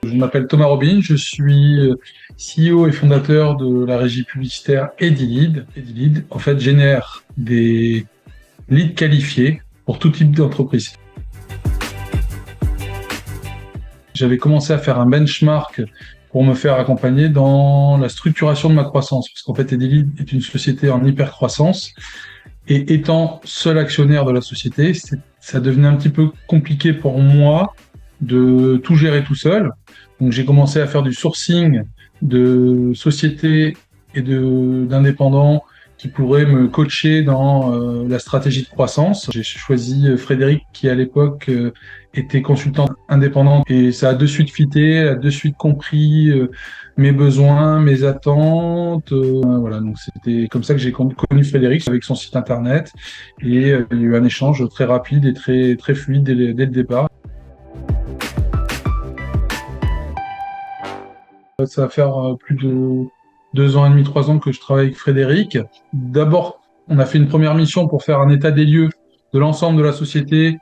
Je m'appelle Thomas Robin, je suis CEO et fondateur de la régie publicitaire Edilid. Edilid, en fait, génère des leads qualifiés pour tout type d'entreprise. J'avais commencé à faire un benchmark pour me faire accompagner dans la structuration de ma croissance, parce qu'en fait, Edilid est une société en hyper-croissance. Et étant seul actionnaire de la société, ça devenait un petit peu compliqué pour moi de tout gérer tout seul. Donc j'ai commencé à faire du sourcing de sociétés et d'indépendants qui pourraient me coacher dans la stratégie de croissance. J'ai choisi Frédéric qui à l'époque était consultant indépendant et ça a de suite fité, a de suite compris mes besoins, mes attentes. Voilà, donc c'était comme ça que j'ai connu Frédéric avec son site internet et il y a eu un échange très rapide et très fluide dès le départ. Ça va faire plus de 2 ans et demi, 3 ans que je travaille avec Frédéric. D'abord, on a fait une première mission pour faire un état des lieux de l'ensemble de la société,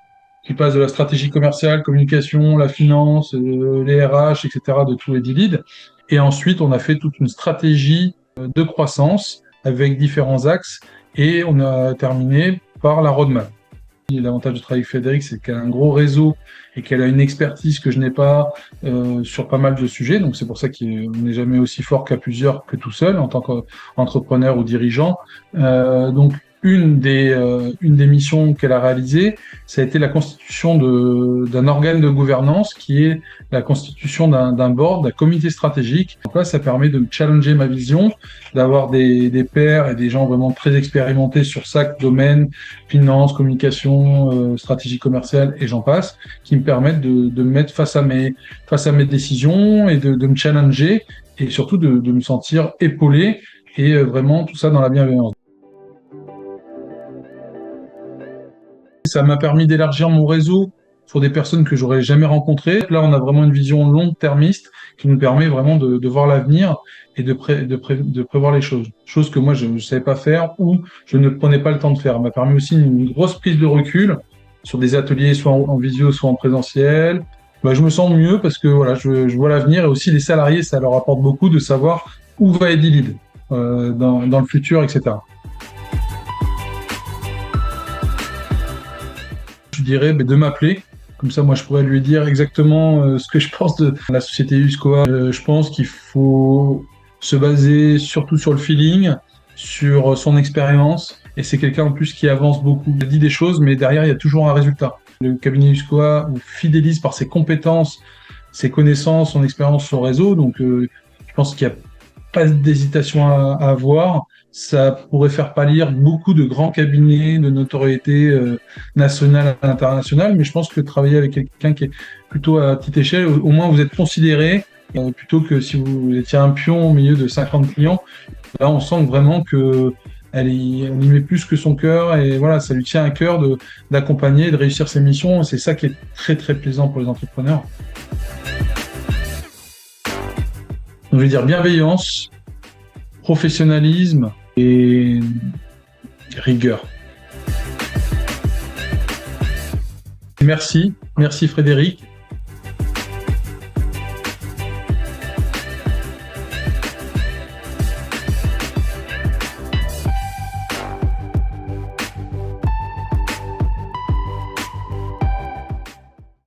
qui passe de la stratégie commerciale, communication, la finance, les RH, etc., de tout Edilid. Et ensuite, on a fait toute une stratégie de croissance avec différents axes et on a terminé par la roadmap. L'avantage de travailler avec Frédéric, c'est qu'elle a un gros réseau et qu'elle a une expertise que je n'ai pas sur pas mal de sujets. Donc c'est pour ça qu'on n'est jamais aussi fort qu'à plusieurs que tout seul en tant qu'entrepreneur ou dirigeant. Donc une des missions qu'elle a réalisées, ça a été la constitution d'un organe de gouvernance qui est la constitution d'un board, d'un comité stratégique. Donc là, ça permet de challenger ma vision, d'avoir des pairs et des gens vraiment très expérimentés sur chaque domaine, finance, communication, stratégie commerciale et j'en passe, qui me permettent de me mettre face à mes décisions et de me challenger et surtout de me sentir épaulé et vraiment tout ça dans la bienveillance. Ça m'a permis d'élargir mon réseau sur des personnes que j'aurais jamais rencontrées. Là, on a vraiment une vision long-termiste qui nous permet vraiment de voir l'avenir et de prévoir les choses. Chose que moi, je ne savais pas faire ou je ne prenais pas le temps de faire. Ça m'a permis aussi une grosse prise de recul sur des ateliers, soit en visio, soit en présentiel. Je me sens mieux parce que voilà, je vois l'avenir et aussi les salariés, ça leur apporte beaucoup de savoir où va Edilid dans le futur, etc. Je dirais de m'appeler. Comme ça, moi, je pourrais lui dire exactement ce que je pense de la société Uscoa. Je pense qu'il faut se baser surtout sur le feeling, sur son expérience. Et c'est quelqu'un en plus qui avance beaucoup. Il dit des choses, mais derrière, il y a toujours un résultat. Le cabinet Uscoa vous fidélise par ses compétences, ses connaissances, son expérience sur le réseau. Donc, je pense qu'il n'y a pas d'hésitation à avoir. Ça pourrait faire pâlir beaucoup de grands cabinets de notoriété nationale et internationale, mais je pense que travailler avec quelqu'un qui est plutôt à petite échelle, au moins vous êtes considéré, plutôt que si vous étiez un pion au milieu de 50 clients. Là, on sent vraiment qu'elle y met plus que son cœur et voilà, ça lui tient à cœur d'accompagner et de réussir ses missions. Et c'est ça qui est très très plaisant pour les entrepreneurs. Donc, je vais dire bienveillance, professionnalisme et rigueur. Merci Frédéric.